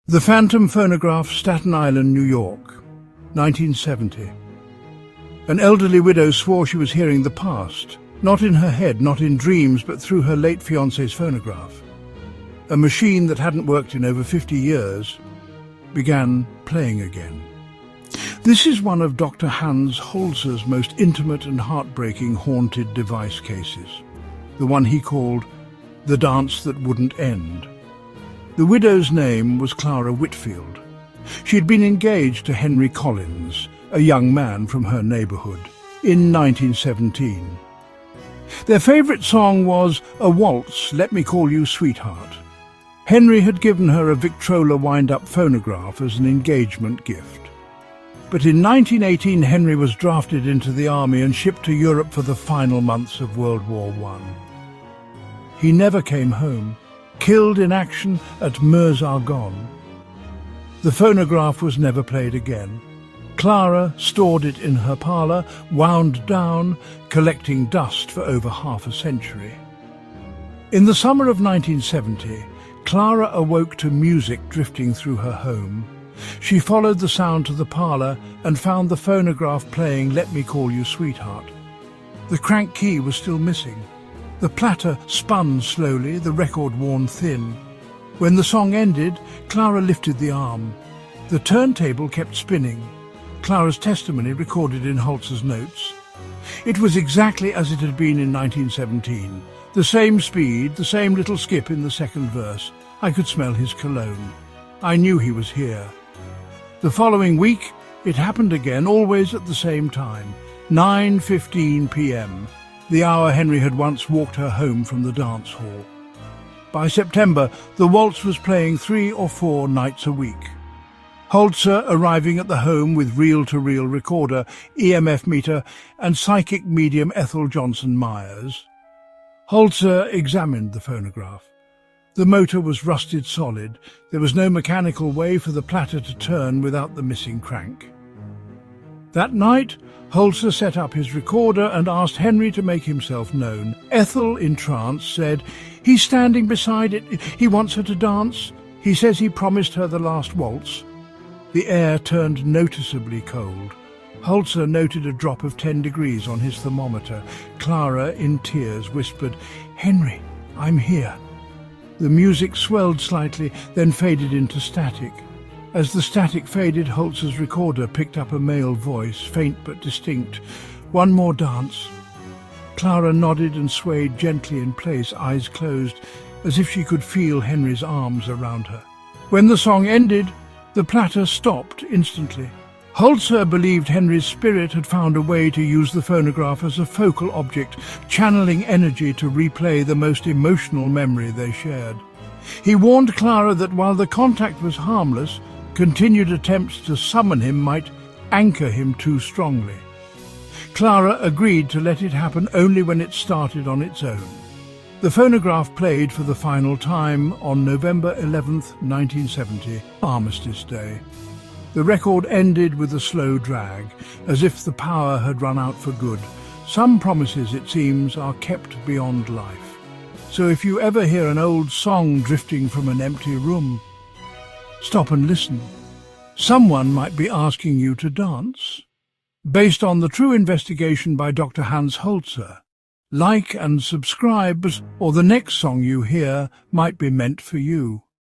The Phantom Phonograph, Staten Island, New York, 1970. An elderly widow swore she was hearing the past, not in her head, not in dreams, but through her late fiancé's phonograph. A machine that hadn't worked in over 50 years began playing again. This is one of Dr. Hans Holzer's most intimate and heartbreaking haunted device cases, the one he called the dance that wouldn't end. The widow's name was Clara Whitfield. She had been engaged to Henry Collins, a young man from her neighbourhood, in 1917. Their favourite song was a waltz, Let Me Call You Sweetheart. Henry had given her a Victrola wind-up phonograph as an engagement gift. But in 1918 Henry was drafted into the army and shipped to Europe for the final months of World War I. He never came home, killed in action at Meuse-Argonne. The phonograph was never played again. Clara stored it in her parlour, wound down, collecting dust for over half a century. In the summer of 1970, Clara awoke to music drifting through her home. She followed the sound to the parlour and found the phonograph playing Let Me Call You Sweetheart. The crank key was still missing. The platter spun slowly, the record worn thin. When the song ended, Clara lifted the arm. The turntable kept spinning. Clara's testimony recorded in Holzer's notes. It was exactly as it had been in 1917. The same speed, the same little skip in the second verse. I could smell his cologne. I knew he was here. The following week, it happened again, always at the same time, 9:15 p.m., the hour Henry had once walked her home from the dance hall. By September, the waltz was playing 3 or 4 nights a week. Holzer arriving at the home with reel-to-reel recorder, EMF meter, and psychic medium Ethel Johnson Myers. Holzer examined the phonograph. The motor was rusted solid. There was no mechanical way for the platter to turn without the missing crank. That night, Holzer set up his recorder and asked Henry to make himself known. Ethel, in trance, said, "He's standing beside it. He wants her to dance. He says he promised her the last waltz." The air turned noticeably cold. Holzer noted a drop of 10 degrees on his thermometer. Clara, in tears, whispered, "Henry, I'm here." The music swelled slightly, then faded into static. As the static faded, Holzer's recorder picked up a male voice, faint but distinct. "One more dance." Clara nodded and swayed gently in place, eyes closed, as if she could feel Henry's arms around her. When the song ended, the platter stopped instantly. Holzer believed Henry's spirit had found a way to use the phonograph as a focal object, channeling energy to replay the most emotional memory they shared. He warned Clara that while the contact was harmless, continued attempts to summon him might anchor him too strongly. Clara agreed to let it happen only when it started on its own. The phonograph played for the final time on November 11th, 1970, Armistice Day. The record ended with a slow drag, as if the power had run out for good. Some promises, it seems, are kept beyond life. So if you ever hear an old song drifting from an empty room, stop and listen. Someone might be asking you to dance. Based on the true investigation by Dr. Hans Holzer. Like and subscribe, or the next song you hear might be meant for you.